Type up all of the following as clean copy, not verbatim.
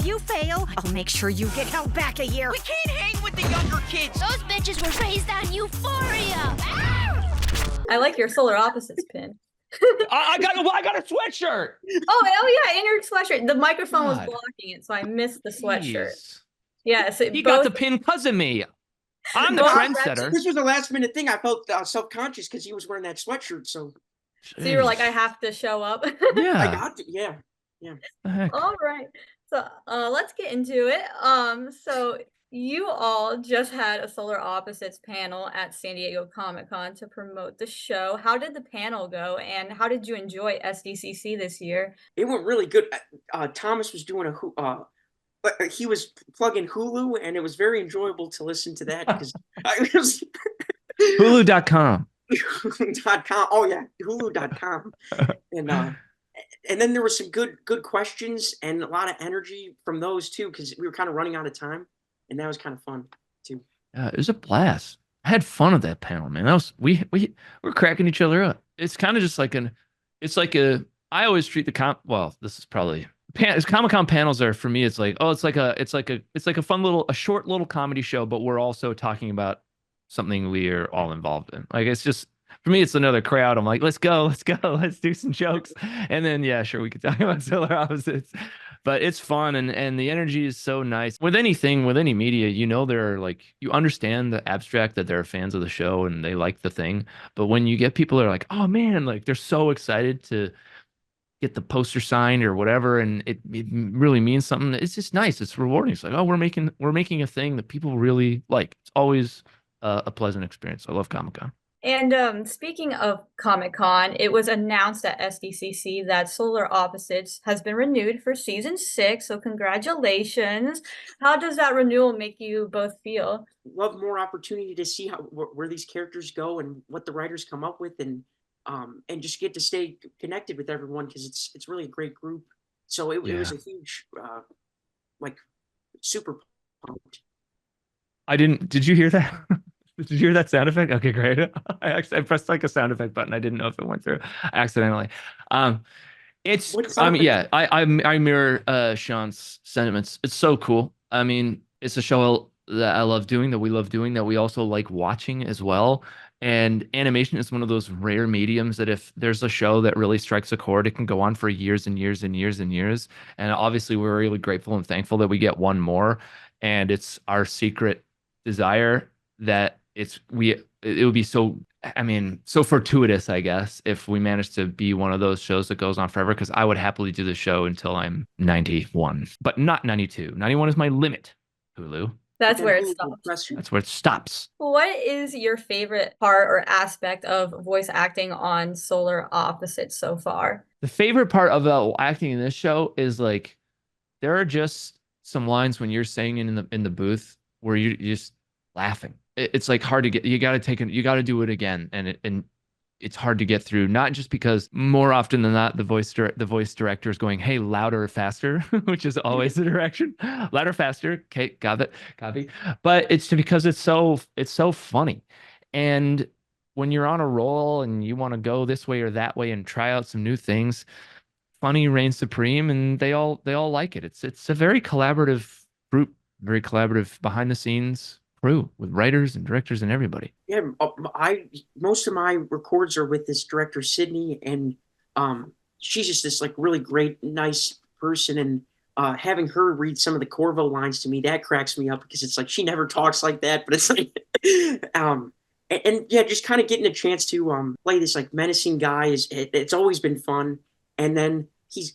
if you fail, I'll make sure you get held back a year. We can't hang with the younger kids. Those bitches were raised on euphoria. I like your solar opposites pin. I got a sweatshirt. Oh yeah, in your sweatshirt. The microphone was God. blocking it, so I missed the sweatshirt. Jeez. Yes, He got the pin because of me. I'm the Both trendsetter. This was a last minute thing. I felt self-conscious because he was wearing that sweatshirt. So you were like, I have to show up. Yeah. I got to, yeah. The heck? All right. So let's get into it. So you all just had a solar opposites panel at San Diego Comic-Con to promote the show. How did the panel go, and how did you enjoy SDCC this year? It went really good. Thomas was doing he was plugging Hulu, and it was very enjoyable to listen to that because I was Hulu.com. Hulu.com. Oh yeah, Hulu.com. And then there were some good questions and a lot of energy from those too, because we were kind of running out of time, and that was kind of fun too. Yeah, it was a blast. I had fun at that panel, man. That was we were cracking each other up. It's kind of just like I always treat this is probably Comic-Con panels are for me. It's like it's like a fun short little comedy show, but we're also talking about something we are all involved in. Like it's just for me, it's another crowd. I'm like, let's go, let's do some jokes, and then yeah, sure, we could talk about solar opposites. But it's fun, and the energy is so nice. With any media, they're like, you understand the abstract that they're fans of the show and they like the thing. But when you get people that are like, oh man, like they're so excited to get the poster signed or whatever, and it really means something. It's just nice. It's rewarding. It's like, oh, we're making a thing that people really like. It's always a pleasant experience. I love Comic-Con. And speaking of Comic-Con, it was announced at SDCC that Solar Opposites has been renewed for season 6. So congratulations. How does that renewal make you both feel? Love more opportunity to see where these characters go and what the writers come up with, and just get to stay connected with everyone because it's really a great group. So it was a huge, super pumped. Did you hear that? Did you hear that sound effect? Okay, great. I pressed like a sound effect button. I didn't know if it went through accidentally. I mirror Sean's sentiments. It's so cool. I mean, it's a show that I love doing, that we love doing, that we also like watching as well. And animation is one of those rare mediums that if there's a show that really strikes a chord, it can go on for years and years and years and years. And obviously, we're really grateful and thankful that we get one more. And it's our secret desire that it would be so fortuitous, I guess, if we managed to be one of those shows that goes on forever, because I would happily do the show until I'm 91, but not 92. 91 is my limit, Hulu. That's where it stops. That's where it stops. What is your favorite part or aspect of voice acting on Solar Opposites so far? The favorite part about acting in this show is like, there are just some lines when you're saying it in the booth where you're just laughing. It's like hard to get. You got to do it again, and it's hard to get through. Not just because more often than not, the voice director is going, "Hey, louder, faster," which is always the direction. Louder, faster. Okay, got it, copy. But it's because it's so funny, and when you're on a roll and you want to go this way or that way and try out some new things, funny reigns supreme, and they all like it. It's a very collaborative group, very collaborative behind the scenes crew with writers and directors and everybody. Yeah, most of my records are with this director Sydney, and she's just this like really great, nice person. And having her read some of the Corvo lines to me, that cracks me up because it's like she never talks like that, but it's like, and yeah, just kind of getting a chance to play this like menacing guy it's always been fun. And then he's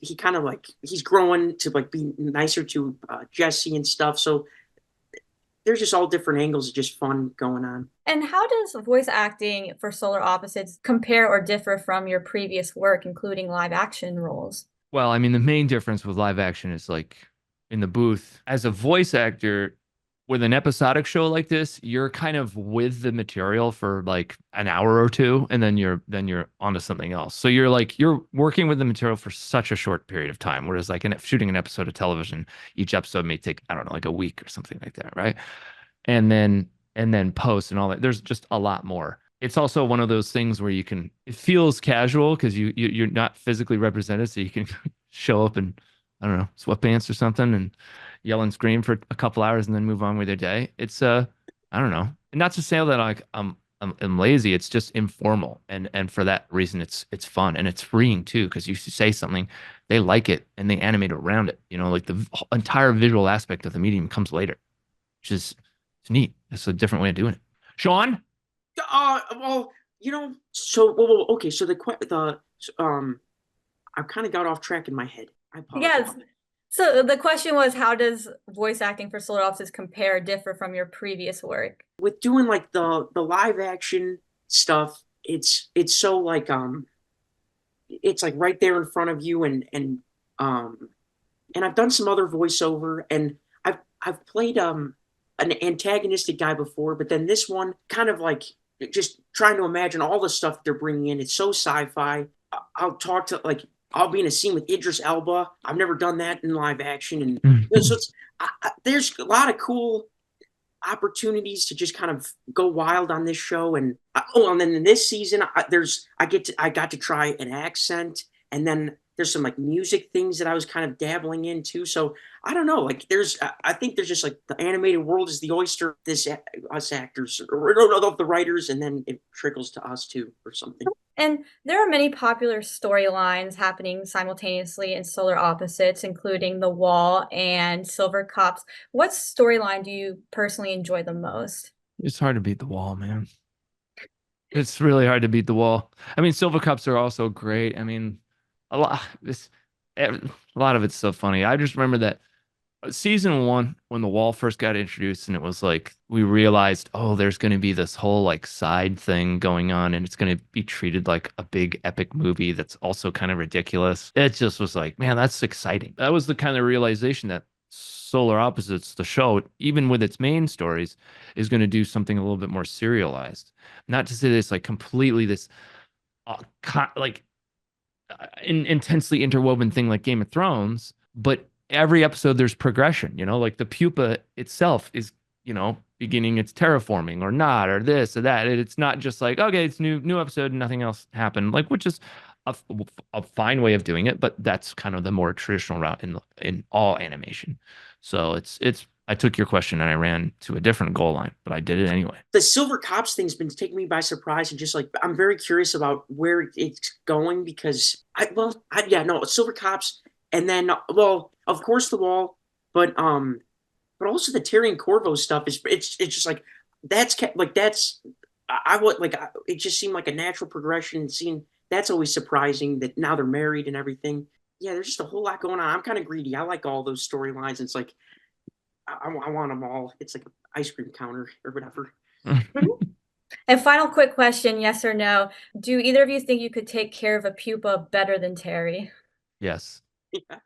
growing to like be nicer to Jesse and stuff. So there's just all different angles of just fun going on. And how does voice acting for Solar Opposites compare or differ from your previous work, including live action roles? Well, I mean, the main difference with live action is like in the booth, as a voice actor with an episodic show like this, you're kind of with the material for like an hour or two, and then you're onto something else. So you're working with the material for such a short period of time. Whereas like shooting an episode of television, each episode may take, I don't know, like a week or something like that, right? And then post and all that. There's just a lot more. It's also one of those things where it feels casual because you're not physically represented, so you can show up and I don't know, sweatpants or something and yell and scream for a couple hours and then move on with their day. It's I don't know. And not to say that like I'm lazy. It's just informal, and for that reason, it's fun and it's freeing too because you say something, they like it and they animate around it. You know, like the entire visual aspect of the medium comes later, which is it's neat. It's a different way of doing it. Sean, Well, so okay, so I kind of got off track in my head. I apologize. Yes. So the question was, how does voice acting for Solar Opposites differ from your previous work? With doing like the live action stuff, it's so like it's like right there in front of you, and I've done some other voiceover, and I've played an antagonistic guy before, but then this one kind of like just trying to imagine all the stuff they're bringing in. It's so sci-fi. I'll talk to like I'll be in a scene with Idris Elba. I've never done that in live action, and so there's a lot of cool opportunities to just kind of go wild on this show. And and then in this season, I got to try an accent, and then there's some like music things that I was kind of dabbling into. So I don't know, like I think there's just like the animated world is the oyster. Us actors or the writers, and then it trickles to us too or something. And there are many popular storylines happening simultaneously in Solar Opposites, including The Wall and Silver Cups. What storyline do you personally enjoy the most? it's hard to beat the wall, man. It's really hard to beat the wall. I mean, Silver Cups are also great. I mean, a lot a lot of it's so funny. I just remember that season one when the wall first got introduced and it was like we realized, oh, there's going to be this whole like side thing going on and it's going to be treated like a big epic movie that's also kind of ridiculous. It just was like, man, that's exciting. That was the kind of realization that Solar Opposites, the show, even with its main stories, is going to do something a little bit more serialized. Not to say this like completely this like intensely interwoven thing like Game of Thrones, but every episode there's progression, like the pupa itself is, beginning its terraforming or not, or this or that. It's not just like, okay, it's new episode and nothing else happened, like, which is a fine way of doing it, but that's kind of the more traditional route in all animation. So it's I took your question and I ran to a different goal line, but I did it anyway. The Silver Cops thing's been taking me by surprise, and just like I'm very curious about where it's going because Silver Cops, and then of course The Wall, but also the Tyrion Corvo stuff it's just like it just seemed like a natural progression. Seeing that's always surprising that now they're married and everything. Yeah, there's just a whole lot going on. I'm kind of greedy. I like all those storylines. It's like I want them all. It's like an ice cream counter or whatever. And final quick question, yes or no. Do either of you think you could take care of a pupa better than Terry? Yes. Yeah.